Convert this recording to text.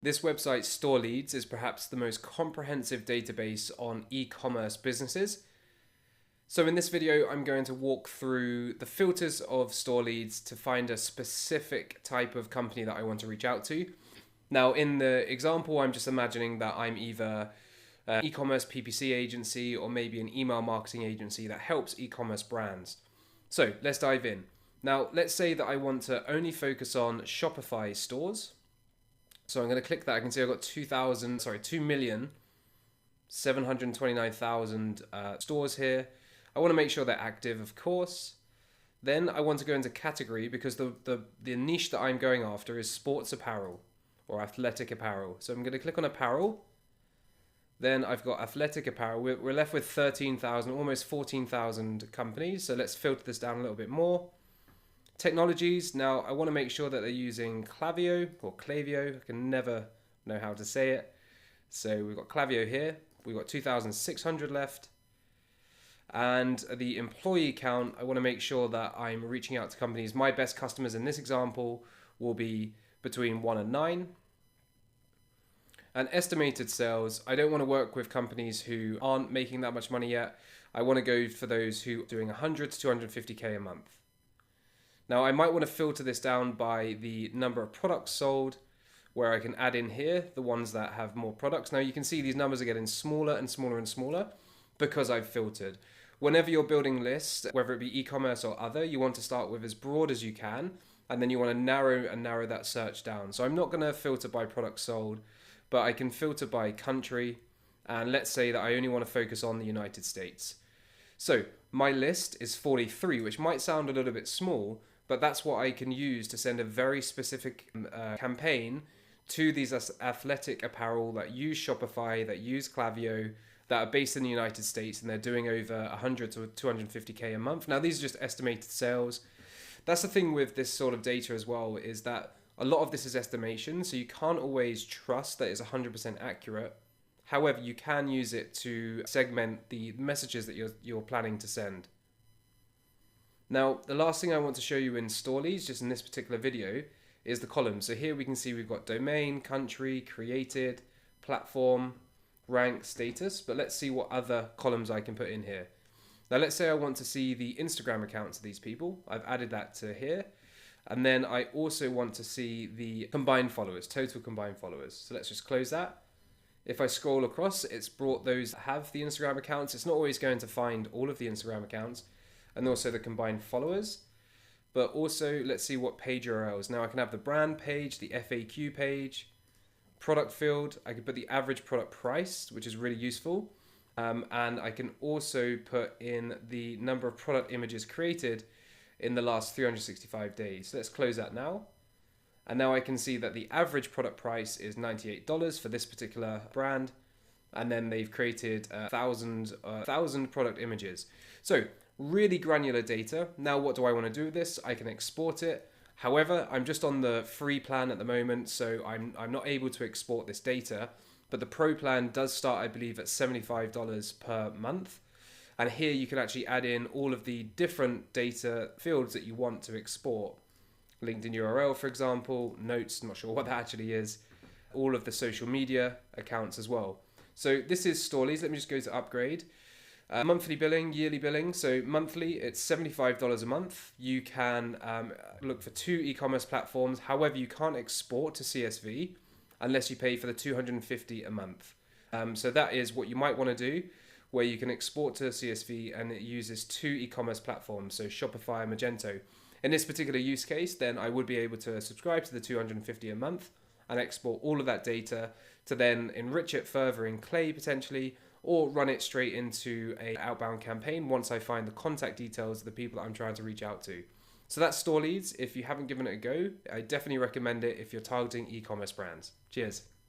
This website, Store Leads, is perhaps the most comprehensive database on e-commerce businesses. So in this video, I'm going to walk through the filters of Store Leads to find a specific type of company that I want to reach out to. Now, in the example, I'm just imagining that I'm either an e-commerce PPC agency or maybe an email marketing agency that helps e-commerce brands. So let's dive in. Now, let's say that I want to only focus on Shopify stores. So I'm going to click that. I can see I've got 2,729,000 stores here. I want to make sure they're active, of course. Then I want to go into category because the niche that I'm going after is sports apparel or athletic apparel. So I'm going to click on apparel. Then I've got athletic apparel. We're left with 13,000, almost 14,000 companies. So let's filter this down a little bit more. Technologies. Now I want to make sure that they're using Klaviyo or Klaviyo. I can never know how to say it. So we've got Klaviyo here. We've got 2,600 left. And the employee count, I want to make sure that I'm reaching out to companies. My best customers in this example will be between 1 and 9. And estimated sales, I don't want to work with companies who aren't making that much money yet. I want to go for those who are doing 100 to 250K a month. Now I might want to filter this down by the number of products sold, where I can add in here the ones that have more products. Now you can see these numbers are getting smaller and smaller and smaller because I've filtered. Whenever you're building lists, whether it be e-commerce or other, you want to start with as broad as you can, and then you want to narrow that search down. So I'm not going to filter by products sold, but I can filter by country, and let's say that I only want to focus on the United States. So my list is 43, which might sound a little bit small, but that's what I can use to send a very specific campaign to these athletic apparel that use Shopify, that use Klaviyo, that are based in the United States, and they're doing over 100 to 250K a month. Now, these are just estimated sales. That's the thing with this sort of data as well, is that a lot of this is estimation, so you can't always trust that it's 100% accurate. However, you can use it to segment the messages that you're planning to send. Now, the last thing I want to show you in Store Leads, just in this particular video, is the columns. So here we can see we've got domain, country, created, platform, rank, status, but let's see what other columns I can put in here. Now let's say I want to see the Instagram accounts of these people. I've added that to here. And then I also want to see the combined followers, total combined followers. So let's just close that. If I scroll across, it's brought those that have the Instagram accounts. It's not always going to find all of the Instagram accounts and also the combined followers. But also let's see what page URLs. Now I can have the brand page, the FAQ page, product field. I can put the average product price, which is really useful. And I can also put in the number of product images created in the last 365 days. So let's close that now. And now I can see that the average product price is $98 for this particular brand. And then they've created 1,000 product images. So really granular data. Now what do I want to do with this? I can export it. However, I'm just on the free plan at the moment, so I'm not able to export this data. But the pro plan does start, I believe, at $75 per month. And here you can actually add in all of the different data fields that you want to export. LinkedIn URL, for example, notes, not sure what that actually is. All of the social media accounts as well. So this is Store Leads. Let me just go to upgrade. Monthly billing, yearly billing. So monthly, it's $75 a month. You can look for 2 e-commerce platforms. However, you can't export to CSV unless you pay for the $250 a month. So that is what you might want to do, where you can export to CSV and it uses 2 e-commerce platforms, so Shopify and Magento. In this particular use case, then I would be able to subscribe to the $250 a month and export all of that data to then enrich it further in Clay potentially, or run it straight into an outbound campaign once I find the contact details of the people that I'm trying to reach out to. So that's Store Leads. If you haven't given it a go, I definitely recommend it if you're targeting e-commerce brands. Cheers.